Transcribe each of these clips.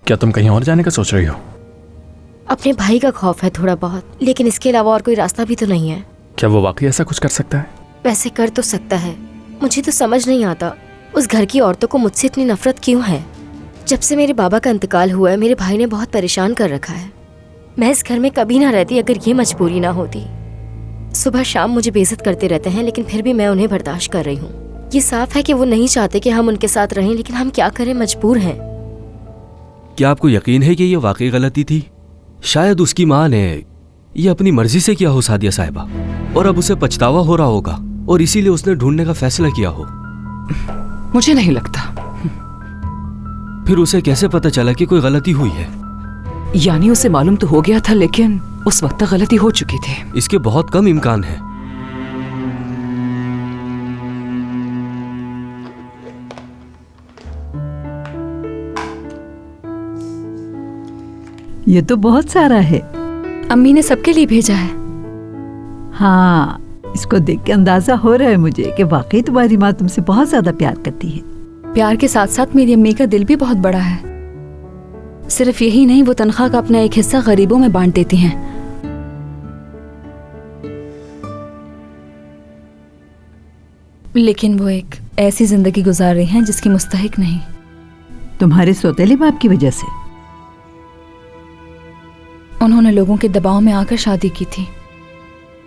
क्या तुम कहीं और जाने का सोच रही हो? अपने भाई का खौफ है थोड़ा बहुत, लेकिन इसके अलावा और कोई रास्ता भी तो नहीं है। क्या वो वाकई ऐसा कुछ कर सकता है? वैसे कर तो सकता है, मुझे तो समझ नहीं आता उस घर की औरतों को मुझसे इतनी नफरत क्यों है। जब से मेरे बाबा का इंतकाल हुआ है मेरे भाई ने बहुत परेशान कर रखा है। मैं इस घर में कभी ना रहती अगर ये मजबूरी ना होती। सुबह शाम मुझे बेइज्जत करते रहते हैं, लेकिन फिर भी मैं उन्हें बर्दाश्त कर रही हूँ। ये साफ है कि वो नहीं चाहते कि हम उनके साथ रहें, लेकिन हम क्या करें, मजबूर हैं। क्या आपको यकीन है कि ये वाकई गलती थी? शायद उसकी माँ ने ये अपनी मर्जी से किया हो सादिया साहिबा, और अब उसे पछतावा हो रहा होगा और इसीलिए उसने ढूंढने का फैसला किया हो। मुझे नहीं लगता। फिर उसे कैसे पता चला कि कोई गलती हुई है? यानी उसे मालूम तो हो गया था, लेकिन उस वक्त तक गलती हो चुकी थी। इसके बहुत कम इम्कान है। ये तो बहुत सारा है। अम्मी ने सबके लिए भेजा है। हाँ, इसको देख के अंदाजा हो रहा है मुझे कि वाकई तुम्हारी माँ तुमसे बहुत ज्यादा प्यार करती है। प्यार के साथ साथ मेरी अम्मी का दिल भी बहुत बड़ा है। सिर्फ यही नहीं, वो तनख्वाह का अपना एक हिस्सा गरीबों में बांट देती हैं। लेकिन वो एक ऐसी जिंदगी गुजार रही हैं जिसकी मुस्तहिक नहीं। तुम्हारे सौतेले बाप की वजह से? उन्होंने लोगों के दबाव में आकर शादी की थी।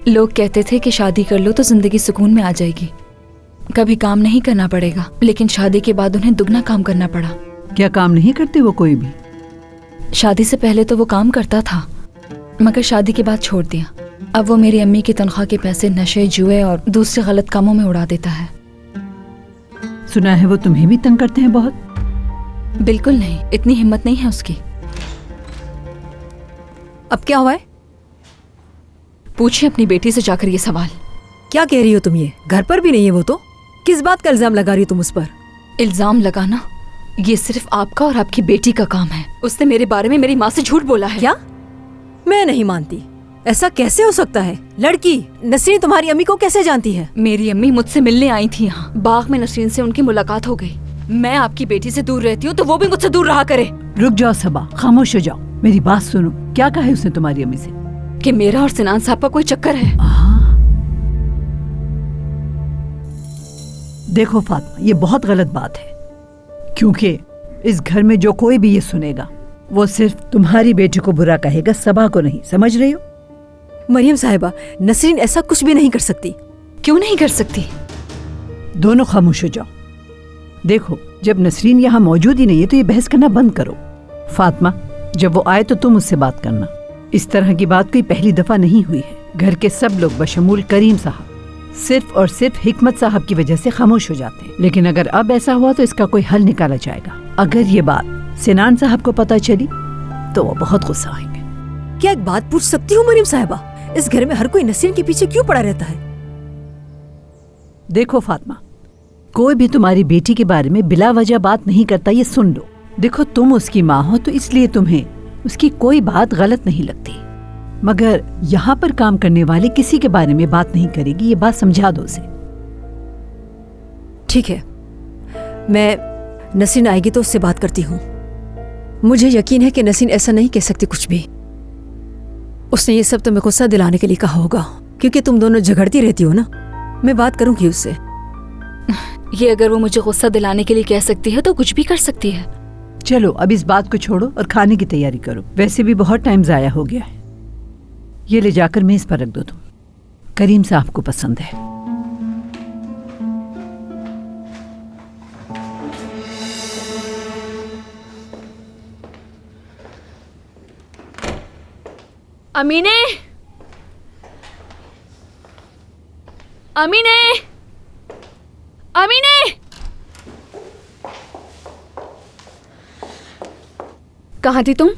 लोग कहते थे कि शादी कर लो तो जिंदगी सुकून में आ जाएगी, कभी काम नहीं करना पड़ेगा। लेकिन शादी के बाद उन्हें दुगना काम करना पड़ा। क्या काम नहीं करते वो कोई भी? शादी से पहले तो वो काम करता था, मगर शादी के बाद छोड़ दिया। अब वो मेरी अम्मी की तनख्वाह के पैसे नशे, जुए और दूसरे गलत कामों में उड़ा देता है। सुना है वो तुम्हें भी तंग करते हैं बहुत? बिल्कुल नहीं, इतनी हिम्मत नहीं है उसकी। अब क्या हुआ है? पूछिए अपनी बेटी से जाकर ये सवाल। क्या कह रही हो तुम? ये घर पर भी नहीं है वो तो। किस बात का इल्जाम लगा रही हो तुम उस पर? इल्जाम लगाना ये सिर्फ आपका और आपकी बेटी का काम है। उसने मेरे बारे में मेरी माँ से झूठ बोला है। क्या? मैं नहीं मानती। ऐसा कैसे हो सकता है? लड़की नसरीन तुम्हारी अम्मी को कैसे जानती है? मेरी अम्मी मुझसे मिलने आई थी यहाँ बाग में। नसरीन से उनकी मुलाकात हो गई। मैं आपकी बेटी से दूर रहती हूँ तो वो भी मुझसे दूर रहा करे। रुक जाओ सबा, खामोश हो जाओ, मेरी बात सुनो। क्या कहा है उसने तुम्हारी अम्मी से? कि मेरा और सिनान साहब का कोई चक्कर है। देखो फातिमा, ये बहुत गलत बात है, क्योंकि इस घर में जो कोई भी ये सुनेगा वो सिर्फ तुम्हारी बेटी को बुरा कहेगा, सबा को नहीं। समझ रही हो? मरियम साहिबा, नसरीन ऐसा कुछ भी नहीं कर सकती। क्यों नहीं कर सकती? दोनों खामोश हो जाओ। देखो, जब नसरीन यहाँ मौजूद ही नहीं है तो ये बहस करना बंद करो। फातिमा, जब वो आए तो तुम उससे बात करना। इस तरह की बात कोई पहली दफा नहीं हुई है। घर के सब लोग बशमूल करीम साहब सिर्फ और सिर्फ हिकमत साहब की वजह से खामोश हो जाते हैं। लेकिन अगर अब ऐसा हुआ तो इसका कोई हल निकाला जाएगा। अगर ये बात सिनान साहब को पता चली तो वो बहुत गुस्सा आएंगे। क्या एक बात पूछ सकती हूँ मरियम साहिबा? इस घर में हर कोई नसरीन के पीछे क्यों पड़ा रहता है? देखो फातिमा, कोई भी तुम्हारी बेटी के बारे में बिला वजह बात नहीं करता, ये सुन लो। देखो, तुम उसकी माँ हो तो इसलिए तुम्हें उसकी कोई बात गलत नहीं लगती, मगर यहाँ पर काम करने वाले किसी के बारे में बात नहीं करेगी। ये बात समझा दो उसे। ठीक है, मैं नसरीन आएगी तो उससे बात करती हूँ। मुझे यकीन है कि नसरीन ऐसा नहीं कह सकती कुछ भी। उसने ये सब तुम्हें गुस्सा दिलाने के लिए कहा होगा, क्योंकि तुम दोनों झगड़ती रहती हो ना। मैं बात करूंगी उससे। ये अगर वो मुझे गुस्सा दिलाने के लिए कह सकती है तो कुछ भी कर सकती है। चलो अब इस बात को छोड़ो और खाने की तैयारी करो। वैसे भी बहुत टाइम जाया हो गया है। ये ले जाकर मेज पर रख दो तुम। करीम साहब को पसंद है। अमीने, अमीने, अमीने। कहाँ थी तुम?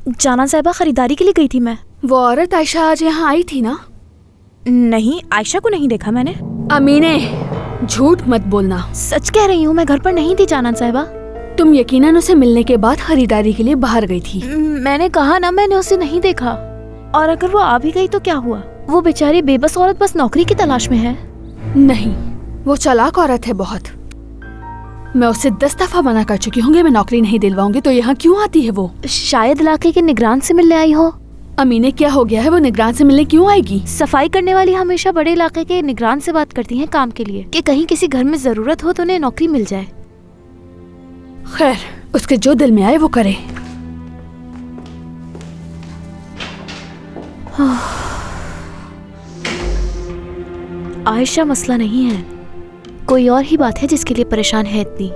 जाना साहिबा, खरीदारी के लिए गई थी मैं। वो औरत आयशा आज यहाँ आई थी ना? नहीं, आयशा को नहीं देखा मैंने। अमीने, झूठ मत बोलना। सच कह रही हूँ, मैं घर पर नहीं थी जाना साहिबा। तुम यकीनन उसे मिलने के बाद खरीदारी के लिए बाहर गई थी। मैंने कहा ना, मैंने उसे नहीं देखा। और अगर वो आ भी गई तो क्या हुआ? वो बेचारी बेबस औरत बस नौकरी की तलाश में है। नहीं, वो चालाक औरत है बहुत। मैं उससे 10 दफा मना कर चुकी हूँ मैं नौकरी नहीं दिलवाऊंगी, तो यहाँ क्यों आती है वो? शायद इलाके के निगरान से मिलने आई हो। अमीने क्या हो गया है, वो निगरान से मिलने क्यों आएगी? सफाई करने वाली हमेशा बड़े इलाके के निगरान से बात करती हैं काम के लिए, कि कहीं किसी घर में जरूरत हो तो उन्हें नौकरी मिल जाए। खैर, उसके जो दिल में आए वो करे। आयशा मसला नहीं है, कोई और ही बात है जिसके लिए परेशान है इतनी।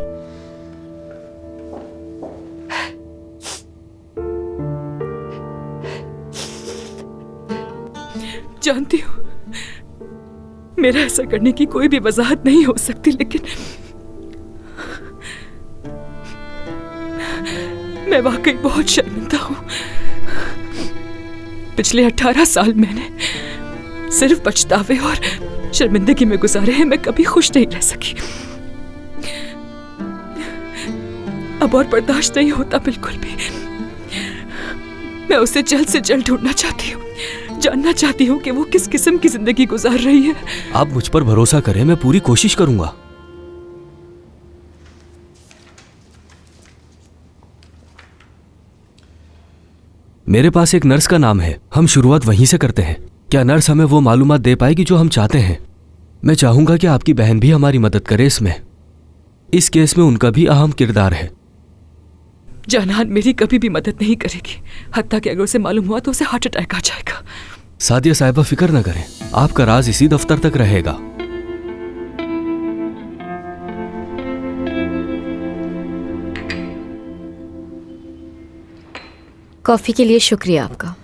जानती हूँ मेरा ऐसा करने की कोई भी वजाहत नहीं हो सकती, लेकिन मैं वाकई बहुत शर्मिंदा हूँ। पिछले 18 साल मैंने सिर्फ पछतावे और शर्मिंदगी में गुजारे हैं। मैं कभी खुश नहीं रह सकी। अब और बर्दाश्त नहीं होता बिल्कुल भी। मैं उसे जल्द से जल्द ढूंढना चाहती हूँ, जानना चाहती हूँ कि वो किस किस्म की जिंदगी गुजार रही है। आप मुझ पर भरोसा करें, मैं पूरी कोशिश करूंगा। मेरे पास एक नर्स का नाम है, हम शुरुआत वहीं से करते हैं। क्या नर्स हमें वो मालूमात दे पाएगी जो हम चाहते हैं? मैं चाहूंगा कि आपकी बहन भी हमारी मदद करे इसमें। इस केस में उनका भी अहम किरदार है। जानान मेरी कभी भी मदद नहीं करेगी, हत्ता कि अगर उसे मालूम हुआ तो उसे हार्ट अटैक आ जाएगा। सादिया साहिबा, फिक्र न करें, आपका राज इसी दफ्तर तक रहेगा। कॉफी के लिए शुक्रिया आपका।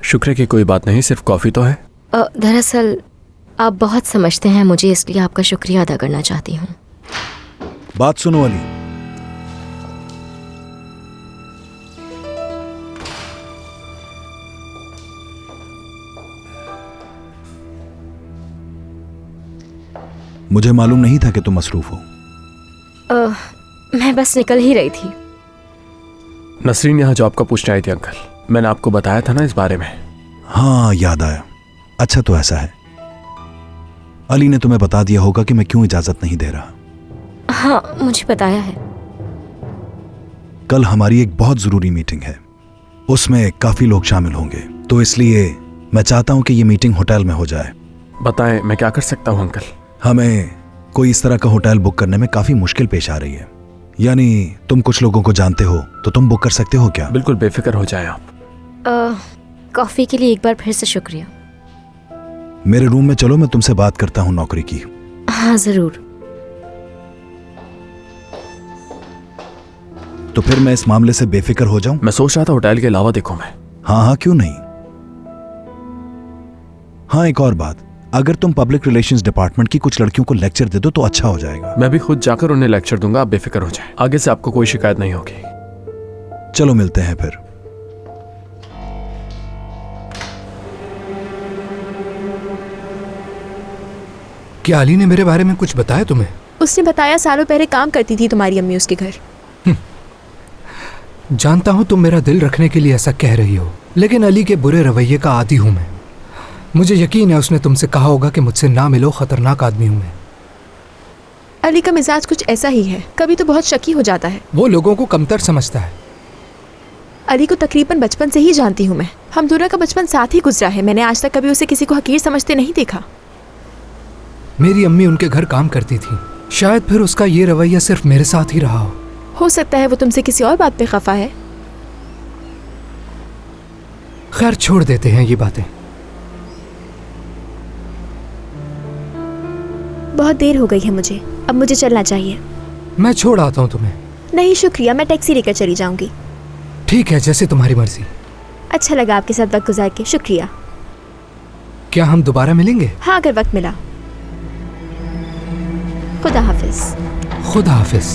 शुक्र की कोई बात नहीं, सिर्फ कॉफी तो है। दरअसल आप बहुत समझते हैं मुझे, इसलिए आपका शुक्रिया अदा करना चाहती हूँ। बात सुनो अली, मुझे मालूम नहीं था कि तुम मसरूफ हो। मैं बस निकल ही रही थी। नसरीन यहाँ जॉब का पूछने आई थी अंकल, मैंने आपको बताया था ना इस बारे में। हाँ, याद आया। अच्छा तो ऐसा है, अली ने तुम्हें बता दिया होगा कि मैं क्यों इजाजत नहीं दे रहा। हाँ, मुझे बताया है। कल हमारी एक बहुत जरूरी मीटिंग है, उसमें काफी लोग शामिल होंगे, तो इसलिए मैं चाहता हूं कि ये मीटिंग होटल में हो जाए। बताएं मैं क्या कर सकता हूं अंकल? हमें कोई इस तरह का होटल बुक करने में काफी मुश्किल पेश आ रही है। यानी तुम कुछ लोगों को जानते हो तो तुम बुक कर सकते हो क्या? बिल्कुल बेफिक्र हो जाए आप। कॉफी के लिए एक बार फिर से शुक्रिया। मेरे रूम में चलो, मैं तुमसे बात करता हूँ नौकरी की। हाँ जरूर। तो फिर मैं इस मामले से बेफिक्र हो जाऊं? मैं सोच रहा था होटल के अलावा देखूं मैं। हाँ, क्यों नहीं। हाँ, एक और बात, अगर तुम पब्लिक रिलेशंस डिपार्टमेंट की कुछ लड़कियों को लेक्चर दे दो तो अच्छा हो जाएगा। मैं भी खुद जाकर उन्हें लेक्चर दूंगा, आप बेफिक्र हो जाए। आगे से आपको कोई शिकायत नहीं होगी। चलो मिलते हैं फिर। क्या अली ने मेरे बारे में कुछ बताया तुम्हें? उसने बताया सालों पहले काम करती थी तुम्हारी अम्मी उसके घर। जानता हूं तुम मेरा दिल रखने के लिए ऐसा कह रही हो, लेकिन अली के बुरे रवैये का आदी हूं मैं। मुझे यकीन है उसने तुमसे कहा होगा कि मुझसे ना मिलो, खतरनाक आदमी हूं मैं। अली का मिजाज कुछ ऐसा ही है, कभी तो बहुत शकी हो जाता है। वो लोगों को कमतर समझता है। अली को तकरीबन बचपन से ही जानती हूँ मैं, हम दोनों का बचपन साथ ही गुजरा है। मैंने आज तक कभी उसे किसी को हकीर समझते नहीं देखा। मेरी अम्मी उनके घर काम करती थी, शायद फिर उसका ये रवैया सिर्फ मेरे साथ ही रहा हो सकता है वो तुमसे किसी और बात पे खफा है। खैर छोड़ देते हैं ये बातें। बहुत देर हो गई है मुझे, अब मुझे चलना चाहिए। मैं छोड़ आता हूँ तुम्हें। नहीं शुक्रिया, मैं टैक्सी लेकर चली जाऊंगी। ठीक है, जैसे तुम्हारी मर्जी। अच्छा लगा आपके साथ वक्त गुजार के, शुक्रिया। क्या हम दोबारा मिलेंगे? हाँ, अगर वक्त मिला। खुदा हाफिज। खुदा हाफिज।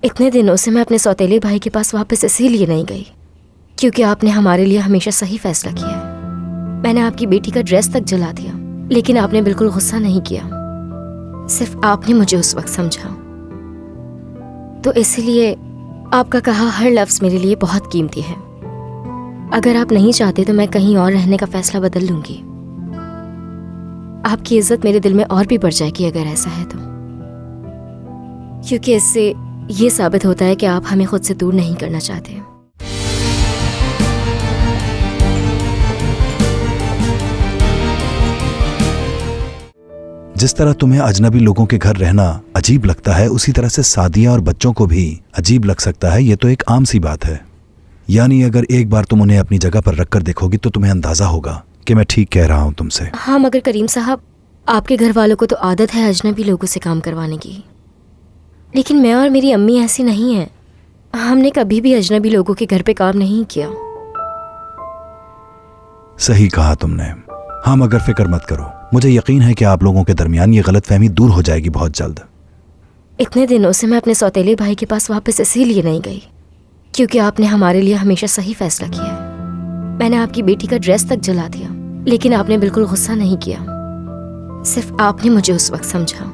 इतने दिनों से मैं अपने सौतेले भाई के पास वापस इसीलिए नहीं गई क्योंकि आपने हमारे लिए हमेशा सही फैसला किया है। मैंने आपकी बेटी का ड्रेस तक जला दिया, लेकिन आपने बिल्कुल गुस्सा नहीं किया। सिर्फ आपने मुझे उस वक्त समझा, तो इसलिए आपका कहा हर लफ्ज मेरे लिए बहुत कीमती है। अगर आप नहीं चाहते तो मैं कहीं और रहने का फैसला बदल लूंगी। आपकी इज्जत मेरे दिल में और भी बढ़ जाएगी अगर ऐसा है तो, क्योंकि इससे ये साबित होता है कि आप हमें खुद से दूर नहीं करना चाहते। जिस तरह तुम्हें अजनबी लोगों के घर रहना अजीब लगता है, उसी तरह से सादिया और बच्चों को भी अजीब लग सकता है। ये तो एक आम सी बात है। यानी अगर एक बार तुम उन्हें अपनी जगह पर रखकर देखोगी तो तुम्हें अंदाजा होगा कि मैं ठीक कह रहा हूं तुमसे। हाँ, मगर करीम साहब, आपके घर वालों को तो आदत है अजनबी लोगों से काम करवाने की, लेकिन मैं और मेरी अम्मी ऐसी नहीं है। हमने कभी भी अजनबी लोगों के घर पे काम नहीं किया। सही कहा तुमने। हाँ, मगर फिक्र मत करो, मुझे यकीन है कि आप लोगों के दरमियान ये गलतफहमी दूर हो जाएगी बहुत जल्द। इतने दिनों से मैं अपने सौतेले भाई के पास वापस इसीलिए नहीं गई क्योंकि आपने हमारे लिए हमेशा सही फैसला किया है। मैंने आपकी बेटी का ड्रेस तक जला दिया, लेकिन आपने बिल्कुल गुस्सा नहीं किया। सिर्फ आपने मुझे उस वक्त समझा,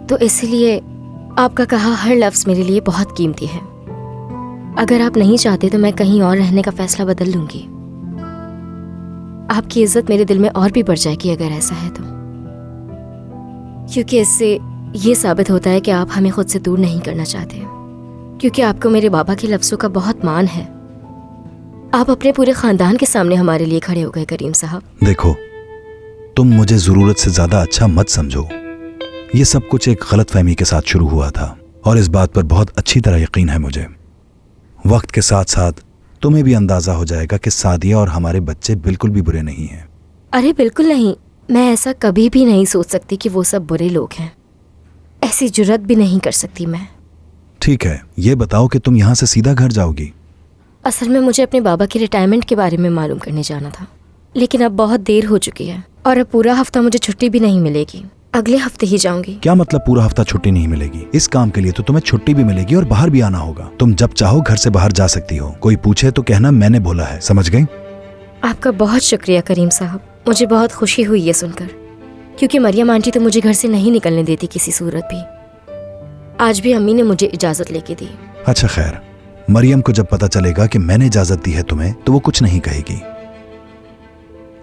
तो इसलिए आपका कहा हर लफ्ज मेरे लिए बहुत कीमती है। अगर आप नहीं चाहते तो मैं कहीं और रहने का फैसला बदल लूंगी। आपकी इज्जत मेरे दिल में और भी बढ़ जाएगी अगर ऐसा है तो, क्योंकि इससे ये साबित होता है कि आप हमें खुद से दूर नहीं करना चाहते, क्योंकि आपको मेरे बाबा के लफ्ज़ों का बहुत मान है। आप अपने पूरे खानदान के सामने हमारे लिए खड़े हो गए करीम साहब। देखो, तुम मुझे जरूरत से ज्यादा अच्छा मत समझो। ये सब कुछ एक गलतफहमी के साथ शुरू हुआ था और इस बात पर बहुत अच्छी तरह यकीन है मुझे। वक्त के साथ साथ तुम्हें भी अंदाजा हो जाएगा कि सादिया और हमारे बच्चे बिल्कुल भी बुरे नहीं हैं। अरे बिल्कुल नहीं, मैं ऐसा कभी भी नहीं सोच सकती कि वो सब बुरे लोग हैं। ऐसी जुर्रत भी नहीं कर सकती मैं। ठीक है, ये बताओ कि तुम यहाँ से सीधा घर जाओगी? असल में मुझे अपने बाबा की रिटायरमेंट के बारे में मालूम करने जाना था, लेकिन अब बहुत देर हो चुकी है और अब पूरा हफ्ता मुझे छुट्टी भी नहीं मिलेगी। अगले हफ्ते ही जाऊंगी। क्या मतलब पूरा हफ्ता छुट्टी नहीं मिलेगी? इस काम के लिए तो तुम्हें छुट्टी भी मिलेगी और बाहर भी आना होगा। तुम जब चाहो घर से बाहर जा सकती हो। कोई पूछे तो कहना मैंने बोला है, समझ गई? आपका बहुत शुक्रिया करीम साहब, मुझे बहुत खुशी हुई ये सुनकर, क्योंकि मरियम आंटी तो मुझे घर से नहीं निकलने देती किसी सूरत भी। आज भी अम्मी ने मुझे इजाजत लेके दी। अच्छा खैर, मरियम को जब पता चलेगा कि मैंने इजाजत दी है तुम्हें तो वो कुछ नहीं कहेगी।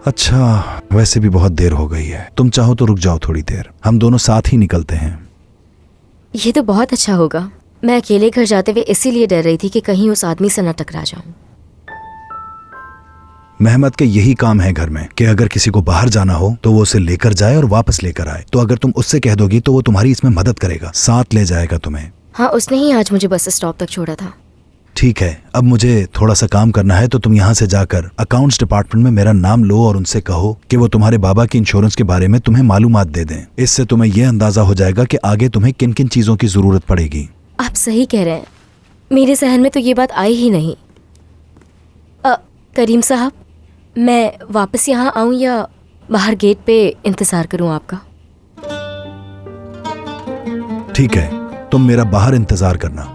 अच्छा, वैसे भी बहुत देर हो गई है, तुम चाहो तो रुक जाओ थोड़ी देर, हम दोनों साथ ही निकलते हैं। ये तो बहुत अच्छा होगा। मैं अकेले घर जाते हुए इसीलिए डर रही थी कि कहीं उस आदमी से न टकरा जाऊं। मेहमद के यही काम है घर में कि अगर किसी को बाहर जाना हो तो वो उसे लेकर जाए और वापस लेकर आए। तो अगर तुम उससे कह दोगी तो वो तुम्हारी इसमें मदद करेगा, साथ ले जाएगा तुम्हें। हाँ, उसने ही आज मुझे बस स्टॉप तक छोड़ा था। ठीक है, अब मुझे थोड़ा सा काम करना है, तो तुम यहाँ से जाकर अकाउंट्स डिपार्टमेंट में मेरा नाम लो और उनसे कहो कि वो तुम्हारे बाबा की इंश्योरेंस के बारे में तुम्हें मालूमात दे दें। इससे तुम्हें यह अंदाजा हो जाएगा कि आगे तुम्हें किन किन चीजों की जरूरत पड़ेगी। आप सही कह रहे हैं, मेरे जहन में तो ये बात आई ही नहीं। करीम साहब, मैं वापस यहाँ आऊँ या बाहर गेट पे इंतजार करूँ आपका? ठीक है, तुम मेरा बाहर इंतजार करना।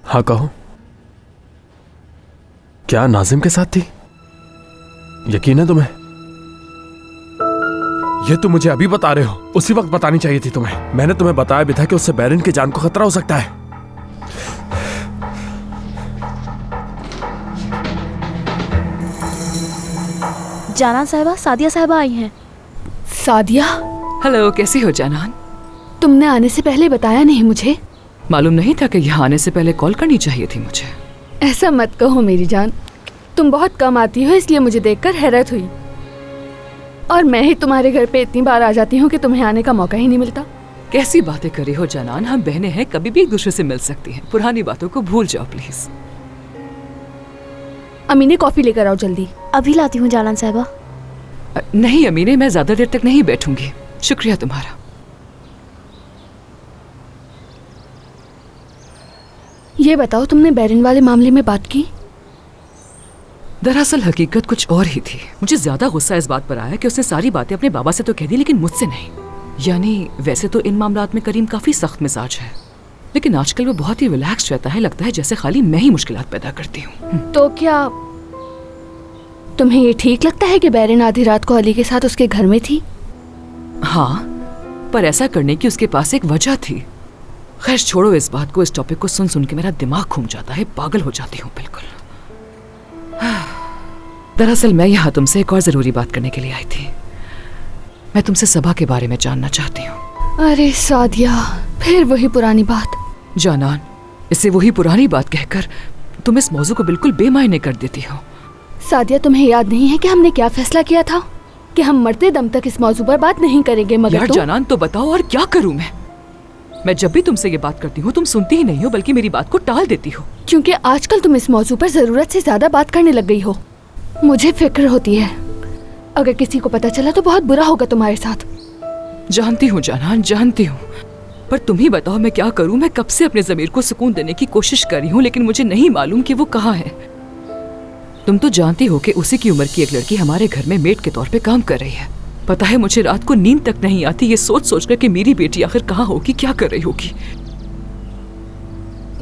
हाँ कहो, क्या नाजिम के साथ थी? यकीन है तुम्हें? ये तुम मुझे अभी बता रहे हो, उसी वक्त बतानी चाहिए थी तुम्हें। मैंने तुम्हें बताया भी था कि उससे बैरन की जान को खतरा हो सकता है। जानान साहिबा, सादिया साहिबा आई हैं। सादिया, हेलो, कैसी हो जानान? तुमने आने से पहले बताया नहीं मुझे? मालूम नहीं था कि यहाँ आने से पहले कॉल करनी चाहिए थी मुझे। ऐसा मत कहो मेरी जान, तुम बहुत कम आती हो, इसलिए मुझे देखकर हैरत हुई। और मैं ही तुम्हारे घर पे इतनी बार आ जाती हूँ कि तुम्हें आने का मौका ही नहीं मिलता। कैसी बातें करी हो जानान, हम बहनें हैं, कभी भी एक दूसरे से मिल सकती हैं। पुरानी बातों को भूल जाओ प्लीज। अमीने, कॉफी लेकर आओ जल्दी। अभी लाती हूँ जानान साहिबा। नहीं अमीने, मैं ज्यादा देर तक नहीं बैठूंगी। शुक्रिया तुम्हारा। ये बताओ, तुमने बैरन वाले मामले में बात की? दरअसल हकीकत कुछ और ही थी। मुझे ज्यादा गुस्सा इस बात पर आया कि उसने सारी बातें अपने बाबा से तो कह दी, लेकिन मुझसे नहीं। यानी वैसे तो इन मामलात में करीम काफी सख्त मिजाज है, लेकिन आजकल वो बहुत ही रिलैक्स रहता है। लगता है जैसे खाली मैं ही मुश्किलात पैदा करती हूँ। तो क्या तुम्हें ये ठीक लगता है कि बैरन आधी रात को अली के साथ उसके घर में थी? हाँ, पर ऐसा करने की उसके पास एक वजह थी। खैर छोड़ो इस बात को। इस टॉपिक को सुन सुन के मेरा दिमाग घूम जाता है, पागल हो जाती हूँ बिल्कुल। दरअसल मैं यहाँ तुमसे एक और जरूरी बात करने के लिए आई थी। मैं तुमसे सबा के बारे में जानना चाहती हूँ। अरे सादिया, फिर वही पुरानी बात। जानान, इसे वही पुरानी बात कहकर तुम इस मौजू को बिल्कुल बेमायने कर देती हो। सादिया, तुम्हें याद नहीं है कि हमने क्या फैसला किया था कि हम मरते दम तक इस मौजू पर बात नहीं करेंगे? मगर यार जानान, तो बताओ और क्या करूं मैं जब भी तुमसे ये बात करती हूँ तुम सुनती ही नहीं हो, बल्कि मेरी बात को टाल देती हो। क्योंकि आजकल तुम इस मौजू पर जरूरत से ज्यादा बात करने लग गई हो। मुझे फिक्र होती है, अगर किसी को पता चला तो बहुत बुरा होगा तुम्हारे साथ। जानती हूँ जानान, जानती हूँ, पर तुम ही बताओ मैं क्या करूँ। मैं कब से अपने ज़मीर को सुकून देने की कोशिश कर रही हूँ, लेकिन मुझे नहीं मालूम कि वो कहाँ है। तुम तो जानती हो कि उसी की उम्र की एक लड़की हमारे घर में मेड के तौर पे काम कर रही है। पता है मुझे रात को नींद तक नहीं आती ये सोच सोच कर कि मेरी बेटी आखिर कहाँ होगी, क्या कर रही होगी।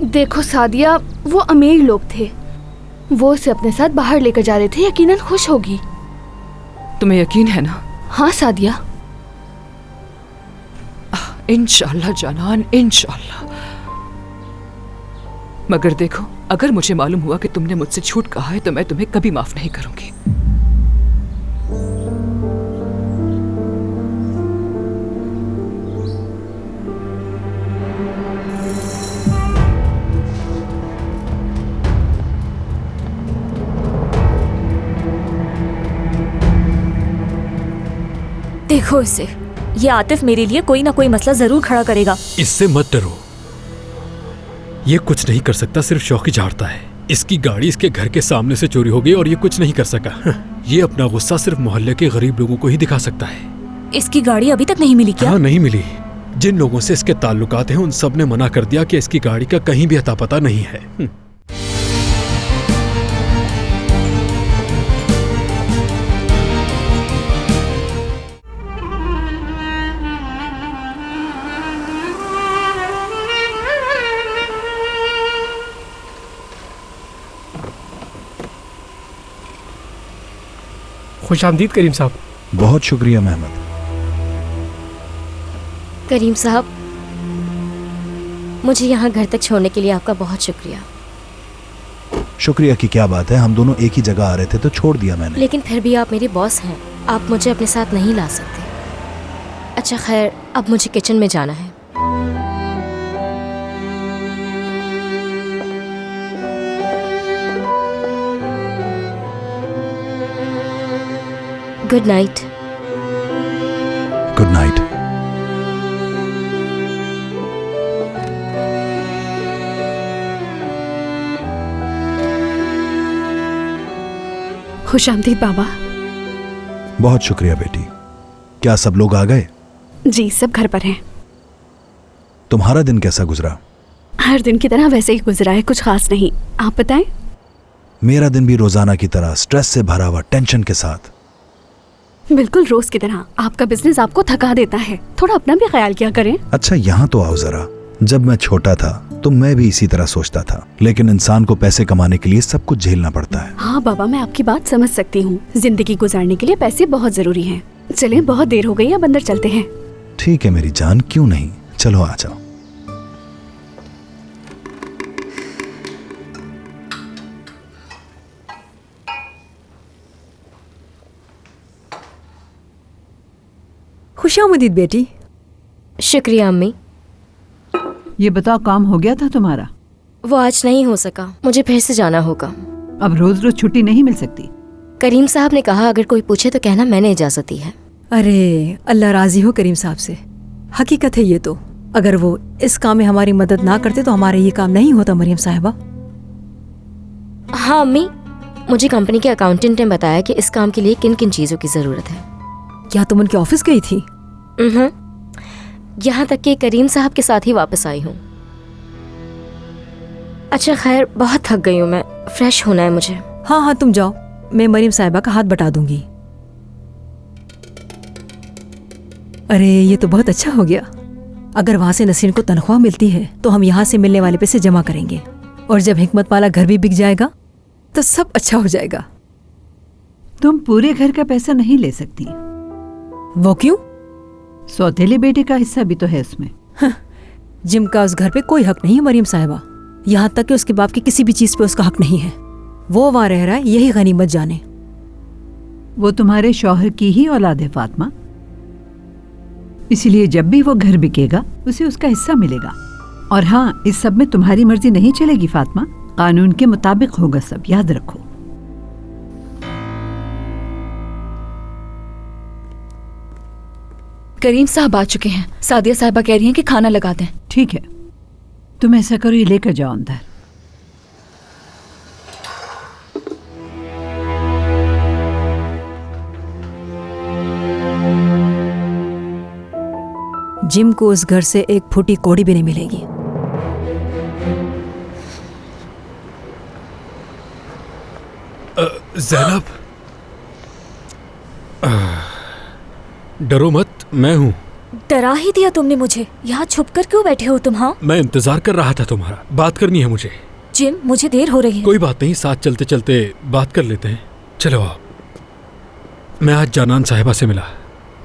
देखो सादिया, वो अमीर लोग थे, वो उसे अपने साथ बाहर लेकर जा रहे थे, यकीनन खुश होगी। तुम्हें यकीन है ना? हाँ सादिया। इंशाल्लाह जानान, इंशाल्लाह। मगर देखो, अगर मुझे मालूम हुआ कि तुमने मुझसे झूठ कहा है तो मैं तुम्हें कभी माफ नहीं करूंगी। देखो इसे, ये आतिफ मेरे लिए कोई ना कोई मसला जरूर खड़ा करेगा। इससे मत डरो, ये कुछ नहीं कर सकता, सिर्फ शौकी झाड़ता है। इसकी गाड़ी इसके घर के सामने से चोरी हो गई और ये कुछ नहीं कर सका। ये अपना गुस्सा सिर्फ मोहल्ले के गरीब लोगों को ही दिखा सकता है। इसकी गाड़ी अभी तक नहीं मिली क्या? हाँ, नहीं मिली। जिन लोगों से इसके ताल्लुकात हैं उन सब ने मना कर दिया कि इसकी गाड़ी का कहीं भी अता पता नहीं है। खुशामदीद करीम साहब। बहुत शुक्रिया मेहमद। करीम साहब, मुझे यहाँ घर तक छोड़ने के लिए आपका बहुत शुक्रिया। शुक्रिया की क्या बात है, हम दोनों एक ही जगह आ रहे थे तो छोड़ दिया मैंने। लेकिन फिर भी आप मेरे बॉस हैं, आप मुझे अपने साथ नहीं ला सकते। अच्छा खैर, अब मुझे किचन में जाना है। Good night. Good night. खुशामदीद बाबा। बहुत शुक्रिया बेटी। क्या सब लोग आ गए? जी, सब घर पर हैं। तुम्हारा दिन कैसा गुजरा? हर दिन की तरह वैसे ही गुजरा है, कुछ खास नहीं। आप बताएं? मेरा दिन भी रोजाना की तरह स्ट्रेस से भरा हुआ, टेंशन के साथ। बिल्कुल रोज की तरह। आपका बिजनेस आपको थका देता है, थोड़ा अपना भी ख्याल किया करें। अच्छा यहाँ तो आओ जरा। जब मैं छोटा था तो मैं भी इसी तरह सोचता था, लेकिन इंसान को पैसे कमाने के लिए सब कुछ झेलना पड़ता है। हाँ बाबा, मैं आपकी बात समझ सकती हूँ। जिंदगी गुजारने के लिए पैसे बहुत जरूरी हैं। चले, बहुत देर हो गई, अब अंदर चलते हैं। ठीक है मेरी जान, क्यों नहीं, चलो आ जाओ। खुशामदीद बेटी। शुक्रिया अम्मी। ये बताओ, काम हो गया था तुम्हारा? वो आज नहीं हो सका, मुझे फिर से जाना होगा। अब रोज रोज छुट्टी नहीं मिल सकती। करीम साहब ने कहा अगर कोई पूछे तो कहना मैंने इजाजत दी है। अरे अल्लाह राजी हो करीम साहब से। हकीकत है ये तो, अगर वो इस काम में हमारी मदद ना करते तो हमारा ये काम नहीं होता मरियम साहिबा। हाँ अम्मी, मुझे कंपनी के अकाउंटेंट ने बताया कि इस काम के लिए किन किन चीजों की जरूरत है। क्या तुम उनके ऑफिस गई थी? यहाँ तक कि करीम साहब के साथ ही वापस आई हूँ। अच्छा खैर, बहुत थक गई हूँ मैं, फ्रेश होना है मुझे। हाँ हाँ तुम जाओ, मैं मरियम साहिबा का हाथ बटा दूंगी। अरे ये तो बहुत अच्छा हो गया। अगर वहाँ से नसीन को तनख्वाह मिलती है तो हम यहाँ से मिलने वाले पैसे जमा करेंगे, और जब हिकमत वाला घर भी बिक जाएगा तो सब अच्छा हो जाएगा। तुम पूरे घर का पैसा नहीं ले सकती। वो क्यों? सौतेले बेटे का हिस्सा भी तो है उसमें। जिम का उस घर पे कोई हक नहीं है मरियम साहिबा, यहाँ तक कि उसके बाप की किसी भी चीज पे उसका हक नहीं है। वो वहाँ रह रहा है, यही गनीमत जाने। वो तुम्हारे शौहर की ही औलाद है फातिमा, इसलिए जब भी वो घर बिकेगा उसे उसका हिस्सा मिलेगा। और हाँ, इस सब में तुम्हारी मर्जी नहीं चलेगी फातिमा, कानून के मुताबिक होगा सब, याद रखो। करीम साहब आ चुके हैं। सादिया साहिबा कह रही हैं कि खाना लगा दें। ठीक है, तुम ऐसा करो, ये लेकर जाओ अंदर। जिम को उस घर से एक फूटी कौड़ी भी नहीं मिलेगी। ज़ैनब, डरो मत, मैं हूँ। डरा ही दिया तुमने मुझे। यहाँ छुप कर क्यों बैठे हो तुम? हाँ, मैं इंतजार कर रहा था तुम्हारा, बात करनी है मुझे। जिम, मुझे देर हो रही है। कोई बात नहीं, साथ चलते चलते बात कर लेते हैं। चलो आओ। मैं आज जानान साहिबा से मिला,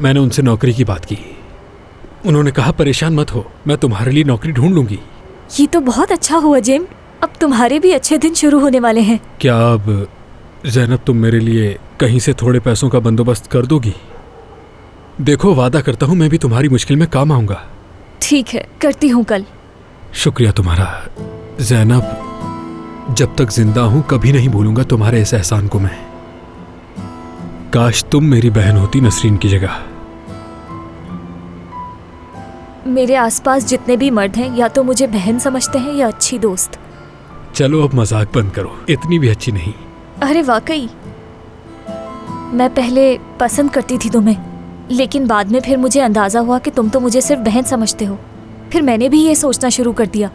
मैंने उनसे नौकरी की बात की। उन्होंने कहा परेशान मत हो, मैं तुम्हारे लिए नौकरी ढूंढ लूंगी। ये तो बहुत अच्छा हुआ जिम, अब तुम्हारे भी अच्छे दिन शुरू होने वाले हैं। क्या अब ज़ैनब तुम मेरे लिए कहीं से थोड़े पैसों का बंदोबस्त कर दोगी? देखो, वादा करता हूँ मैं भी तुम्हारी मुश्किल में काम आऊंगा। ठीक है, करती हूँ कल। शुक्रिया तुम्हारा ज़ैनब, जब तक जिंदा हूँ कभी नहीं भूलूंगा तुम्हारे इस एहसान को मैं। काश तुम मेरी बहन होती नसरीन की जगह। मेरे आसपास जितने भी मर्द हैं या तो मुझे बहन समझते हैं या अच्छी दोस्त। चलो अब मजाक बंद करो, इतनी भी अच्छी नहीं। अरे वाकई, मैं पहले पसंद करती थी तुम्हें, लेकिन बाद में फिर मुझे अंदाजा हुआ कि तुम तो मुझे सिर्फ बहन समझते हो। फिर मैंने भी ये सोचना शुरू कर दिया।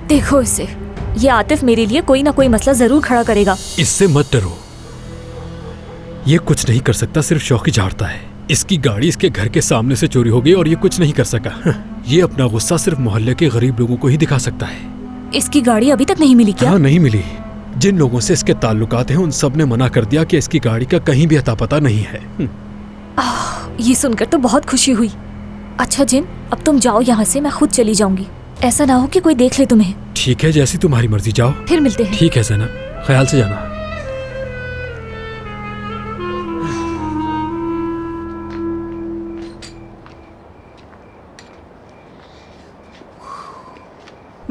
देखो इसे, ये आतिफ मेरे लिए कोई ना कोई मसला जरूर खड़ा करेगा। इससे मत डरो, ये कुछ नहीं कर सकता, सिर्फ शौक ही झाड़ता है। इसकी गाड़ी इसके घर के सामने से चोरी हो गई और ये कुछ नहीं कर सका। ये अपना गुस्सा सिर्फ मोहल्ले के गरीब लोगों को ही दिखा सकता है। इसकी गाड़ी अभी तक नहीं मिली क्या? हाँ, नहीं मिली। जिन लोगों से इसके ताल्लुकात हैं उन सब ने मना कर दिया कि इसकी गाड़ी का कहीं भी अता पता नहीं है। ये सुनकर तो बहुत खुशी हुई। अच्छा जिन, अब तुम जाओ यहाँ से, मैं खुद चली जाऊंगी। ऐसा ना हो कि कोई देख ले तुम्हें। ठीक है, जैसी तुम्हारी मर्जी, जाओ। फिर मिलते हैं। ठीक है ज़ैनब, ख्याल से जाना।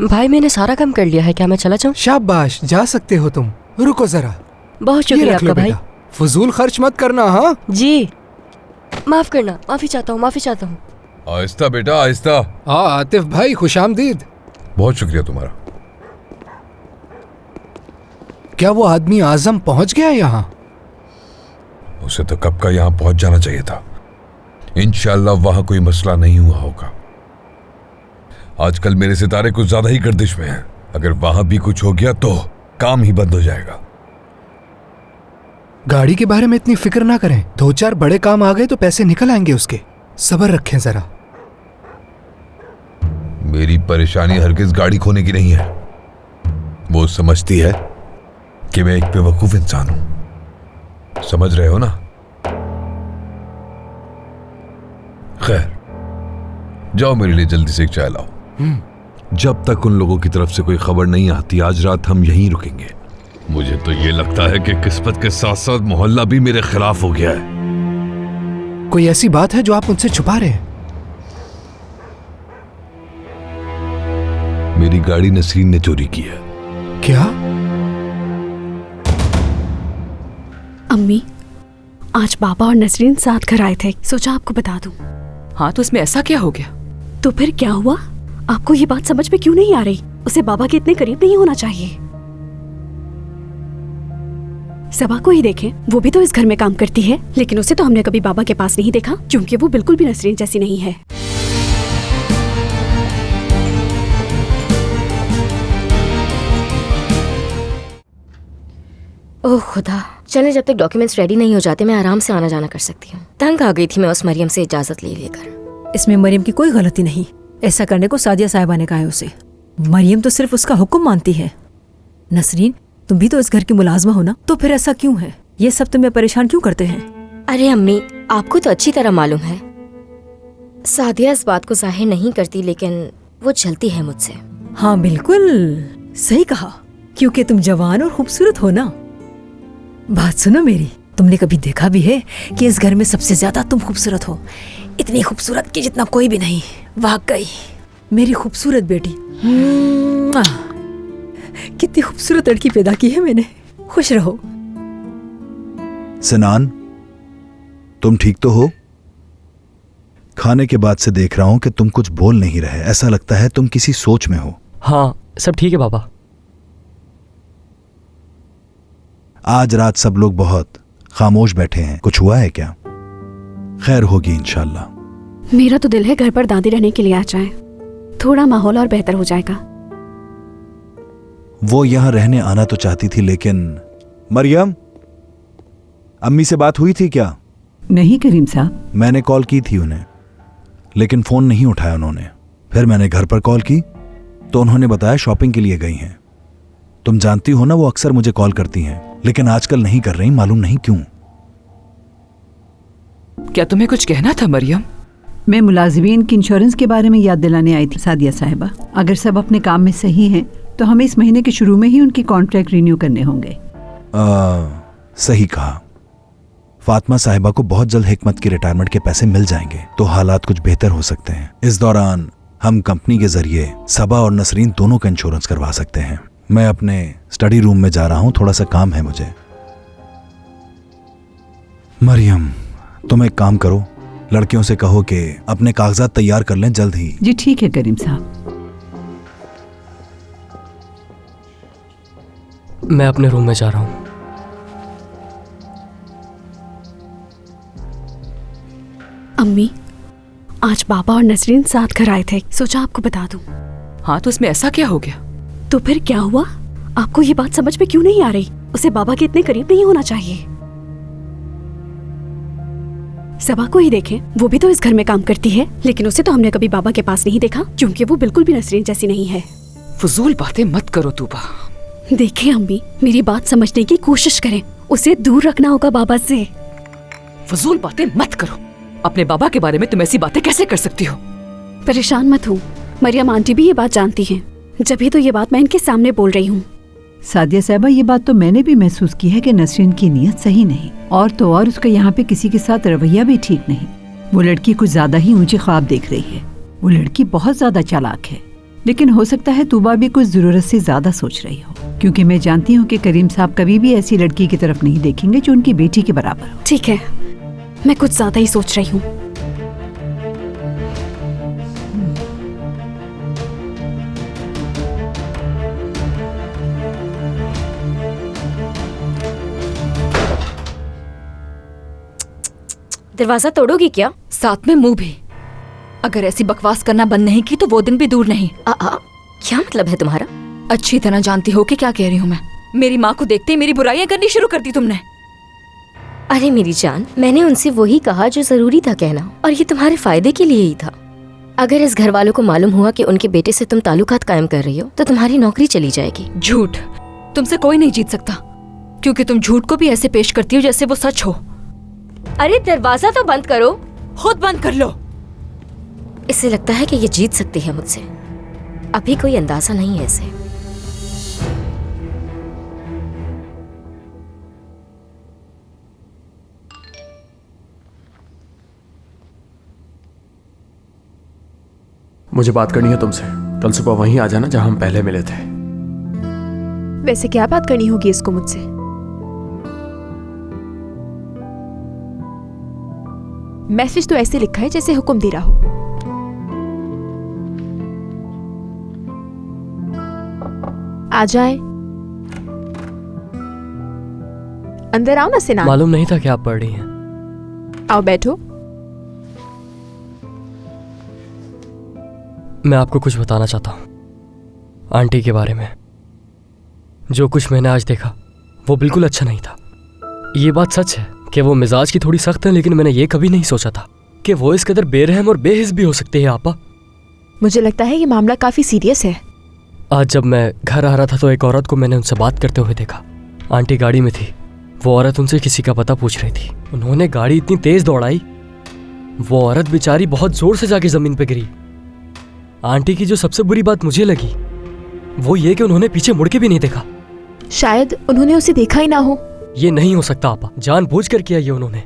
भाई मैंने सारा काम कर लिया है, क्या मैं चला जाऊं? शाबाश, जा सकते हो तुम। रुको जरा। बहुत शुक्रिया आपका भाई। फजूल खर्च मत करना। हाँ जी, माफ करना, माफी चाहता हूँ, माफी चाहता हूँ। आहिस्ता बेटा, आहिस्ता। हाँ आतिफ भाई, खुशामदीद। बहुत शुक्रिया तुम्हारा। क्या वो आदमी आजम पहुंच गया यहाँ? उसे तो कब का यहाँ पहुंच जाना चाहिए था। इंशाल्लाह वहां कोई मसला नहीं हुआ होगा। आजकल मेरे सितारे कुछ ज्यादा ही गर्दिश में हैं। अगर वहां भी कुछ हो गया तो काम ही बंद हो जाएगा। गाड़ी के बारे में इतनी फिक्र ना करें, 2-4 बड़े काम आ गए तो पैसे निकल आएंगे उसके। सब्र रखें जरा। मेरी परेशानी हरगिज गाड़ी खोने की नहीं है। वो समझती है कि मैं एक बेवकूफ इंसान हूं। समझ रहे हो ना? खैर, जाओ मेरे लिए जल्दी से एक चाय लाओ। जब तक उन लोगों की तरफ से कोई खबर नहीं आती, आज रात हम यहीं रुकेंगे। मुझे तो ये लगता है कि किस्मत के साथ साथ मोहल्ला भी मेरे खिलाफ हो गया है। कोई ऐसी बात है जो आप मुझसे छुपा रहे हैं? मेरी गाड़ी नसरीन ने चोरी की है। क्या? अम्मी, आज बाबा और नसरीन साथ घर आए थे, सोचा आपको बता दूं। हाँ, तो इसमें ऐसा क्या हो गया? तो फिर क्या हुआ? आपको ये बात समझ में क्यों नहीं आ रही? उसे बाबा के इतने करीब नहीं होना चाहिए। सबा को ही देखें, वो भी तो इस घर में काम करती है, लेकिन उसे तो हमने कभी बाबा के पास नहीं देखा, क्योंकि वो बिल्कुल भी नसरीन जैसी नहीं है। ओह खुदा, चले जब तक डॉक्यूमेंट्स रेडी नहीं हो जाते मैं आराम से आना जाना कर सकती हूँ। तंग आ गई थी मैं उस मरियम से इजाजत ले लेकर। इसमें मरियम की कोई गलती नहीं, ऐसा करने को सादिया साहिबा ने कहा है उसे। मरियम तो सिर्फ उसका हुक्म मानती है। नसरीन, तुम भी तो इस घर की मुलाजमा हो ना, तो फिर ऐसा क्यों है? ये सब तुम्हें परेशान क्यों करते हैं? अरे अम्मी, आपको तो अच्छी तरह मालूम है सादिया इस बात को जाहिर नहीं करती, लेकिन वो जलती है मुझसे। हाँ बिल्कुल सही कहा, क्योंकि तुम जवान और खूबसूरत हो ना। बात सुनो मेरी, तुमने कभी देखा भी है कि इस घर में सबसे ज्यादा तुम खूबसूरत हो? इतनी खूबसूरत कि जितना कोई भी नहीं। वाकई मेरी खूबसूरत बेटी, कितनी खूबसूरत लड़की पैदा की है मैंने। खुश रहो। सिनान, तुम ठीक तो हो? खाने के बाद से देख रहा हूं कि तुम कुछ बोल नहीं रहे, ऐसा लगता है तुम किसी सोच में हो। हाँ सब ठीक है बाबा। आज रात सब लोग बहुत खामोश बैठे हैं, कुछ हुआ है क्या? खैर होगी इंशाल्लाह। मेरा तो दिल है घर पर दादी रहने के लिए आ जाए, थोड़ा माहौल और बेहतर हो जाएगा। वो यहां रहने आना तो चाहती थी, लेकिन मरियम, अम्मी से बात हुई थी क्या? नहीं करीम साहब। मैंने कॉल की थी उन्हें, लेकिन फोन नहीं उठाया उन्होंने। फिर मैंने घर पर कॉल की तो उन्होंने बताया शॉपिंग के लिए गई हैं। तुम जानती हो ना, वो अक्सर मुझे कॉल करती हैं, लेकिन आजकल नहीं कर रही, मालूम नहीं क्यों। क्या तुम्हें कुछ कहना था मरियम? मैं मुलाजिमीन की इंश्योरेंस के बारे में याद दिलाने आई थी सादिया साहिबा। अगर सब अपने काम में सही हैं तो हमें इस महीने के शुरू में ही उनकी कॉन्ट्रैक्ट रिन्यू करने होंगे। सही कहा। फातिमा साहिबा को बहुत जल्द हिकमत की रिटायरमेंट के पैसे मिल जाएंगे तो हालात कुछ बेहतर हो सकते हैं। इस दौरान हम कंपनी के जरिए सबा और नसरीन दोनों का इंश्योरेंस करवा सकते हैं। मैं अपने स्टडी रूम में जा रहा हूं, थोड़ा सा काम है मुझे। मरियम, तुम एक काम करो, लड़कियों से कहो कि अपने कागजात तैयार कर लें जल्द ही। जी ठीक है करीम साहब। मैं अपने रूम में जा रहा हूँ। अम्मी, आज बाबा और नसरीन साथ घर आए थे, सोचा आपको बता दूं। हाँ तो इसमें ऐसा क्या हो गया? तो फिर क्या हुआ? आपको ये बात समझ में क्यों नहीं आ रही? उसे बाबा के इतने करीब नहीं होना चाहिए। सबा को ही देखें, वो भी तो इस घर में काम करती है, लेकिन उसे तो हमने कभी बाबा के पास नहीं देखा, क्योंकि वो बिल्कुल भी नसरीन जैसी नहीं है। फजूल बातें मत करो तूबा। देखें अम्मी, मेरी बात समझने की कोशिश करें, उसे दूर रखना होगा बाबा से। फजूल बातें मत करो। अपने बाबा के बारे में तुम ऐसी बातें कैसे कर सकती हो? परेशान मत हो, मरियम आंटी भी ये बात जानती हैं, जब भी तो ये बात मैं इनके सामने बोल रही हूँ। सादिया साहिबा, ये बात तो मैंने भी महसूस की है कि नसरीन की नीयत सही नहीं, और तो और उसका यहाँ पे किसी के साथ रवैया भी ठीक नहीं। वो लड़की कुछ ज्यादा ही ऊंचे ख्वाब देख रही है। वो लड़की बहुत ज्यादा चालाक है, लेकिन हो सकता है तूबा भी कुछ जरूरत से ज्यादा सोच रही हो, क्योंकि मैं जानती हूँ कि करीम साहब कभी भी ऐसी लड़की की तरफ नहीं देखेंगे जो उनकी बेटी के बराबर हो। ठीक है, मैं कुछ ज्यादा ही सोच रही हूँ। दरवाजा तोड़ोगी क्या? साथ में मुंह भी। अगर ऐसी बकवास करना बंद नहीं की तो वो दिन भी दूर नहीं। क्या मतलब है तुम्हारा? अच्छी तरह जानती हो कि क्या कह रही हूँ मैं। मेरी माँ को देखते ही मेरी बुराइयां करनी शुरू कर दी तुमने। अरे मेरी जान, मैंने उनसे वही कहा जो जरूरी था कहना, और ये तुम्हारे फायदे के लिए ही था। अगर इस घर वालों को मालूम हुआ कि उनके बेटे से तुम ताल्लुकात कायम कर रही हो तो तुम्हारी नौकरी चली जाएगी। झूठ, तुमसे कोई नहीं जीत सकता, क्योंकि तुम झूठ को भी ऐसे पेश करती हो जैसे वो सच हो। अरे दरवाजा तो बंद करो। खुद बंद कर लो। इसे लगता है कि ये जीत सकती है मुझसे। अभी कोई अंदाजा नहीं है इसे। मुझे बात करनी है तुमसे। कल सुबह वहीं आ जाना जहां हम पहले मिले थे। वैसे क्या बात करनी होगी इसको मुझसे? मैसेज तो ऐसे लिखा है जैसे हुक्म दे रहा हो। आ जाए। अंदर आओ ना सिनान। मालूम नहीं था कि आप पढ़ रही हैं। आओ बैठो। मैं आपको कुछ बताना चाहता हूँ आंटी के बारे में। जो कुछ मैंने आज देखा वो बिल्कुल अच्छा नहीं था। ये बात सच है कि वो मिजाज की थोड़ी सख्त है, लेकिन मैंने ये कभी नहीं सोचा था कि वो इस कदर बेरहम और बेहिस भी हो सकते हैं। आपा, मुझे लगता है ये मामला काफी सीरियस है। आज जब मैं घर आ रहा था तो एक औरत को मैंने उनसे बात करते हुए देखा। आंटी गाड़ी में थी। वो औरत उनसे किसी का पता पूछ रही थी। उन्होंने गाड़ी इतनी तेज दौड़ाई, वो औरत बेचारी बहुत जोर से जाके जमीन पे गिरी। आंटी की जो सबसे बुरी बात मुझे लगी वो ये कि उन्होंने पीछे मुड़ के भी नहीं देखा। शायद उन्होंने उसे देखा ही ना हो। ये नहीं हो सकता आपा, जानबूझकर किया ये उन्होंने।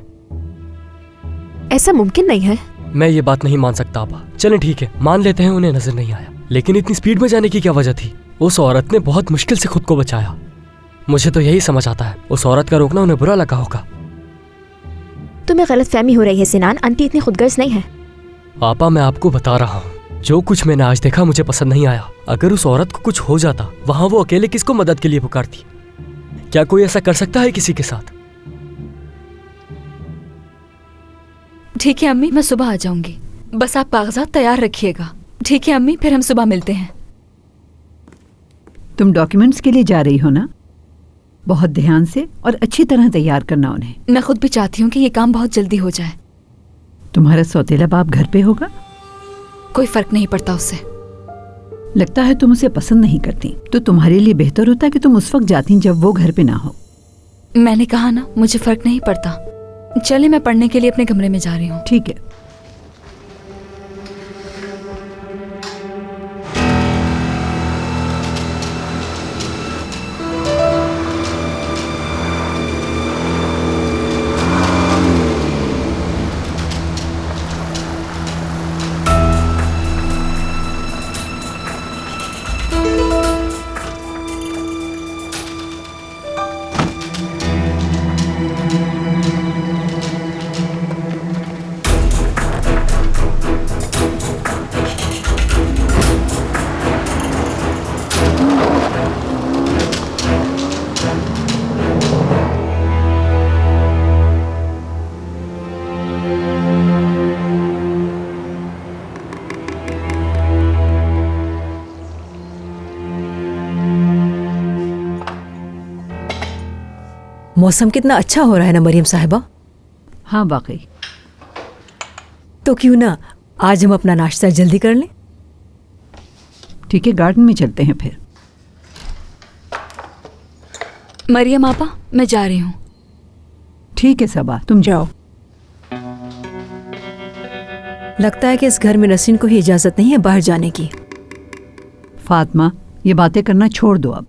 ऐसा मुमकिन नहीं है। मैं ये बात नहीं मान सकता आपा। चलें ठीक है, मान लेते हैं उन्हें नजर नहीं आया, लेकिन इतनी स्पीड में जाने की क्या वजह थी? उस औरत ने बहुत मुश्किल से खुद को बचाया। मुझे तो यही समझ आता है उस औरत का रोकना उन्हें बुरा लगा होगा। तुम्हें गलतफहमी हो रही है सिनान, आंटी इतनी खुदगर्ज नहीं है। आपा, मैं आपको बता रहा हूँ जो कुछ मैंने आज देखा मुझे पसंद नहीं आया। अगर उस औरत को कुछ हो जाता, वहां वो अकेले किसको मदद के लिए पुकारती? क्या कोई ऐसा कर सकता है किसी के साथ? ठीक है अम्मी, मैं सुबह आ जाऊंगी। बस आप कागजात तैयार रखिएगा। ठीक है अम्मी, फिर हम सुबह मिलते हैं। तुम डॉक्यूमेंट्स के लिए जा रही हो ना? बहुत ध्यान से और अच्छी तरह तैयार करना उन्हें। मैं खुद भी चाहती हूँ कि ये काम बहुत जल्दी हो जाए। तुम्हारा सौतेला बाप घर पे होगा? कोई फर्क नहीं पड़ता उससे। लगता है तुम उसे पसंद नहीं करती, तो तुम्हारे लिए बेहतर होता कि तुम उस वक्त जाती जब वो घर पे ना हो। मैंने कहा ना, मुझे फर्क नहीं पड़ता। चले, मैं पढ़ने के लिए अपने कमरे में जा रही हूँ। ठीक है। मौसम कितना अच्छा हो रहा है ना मरियम साहिबा? हाँ वाकई। तो क्यों ना आज हम अपना नाश्ता जल्दी कर लें? ठीक है, गार्डन में चलते हैं फिर। मरियम आपा, मैं जा रही हूँ। ठीक है सबा, तुम जाओ। लगता है कि इस घर में नसीन को ही इजाजत नहीं है बाहर जाने की। फातिमा, ये बातें करना छोड़ दो अब।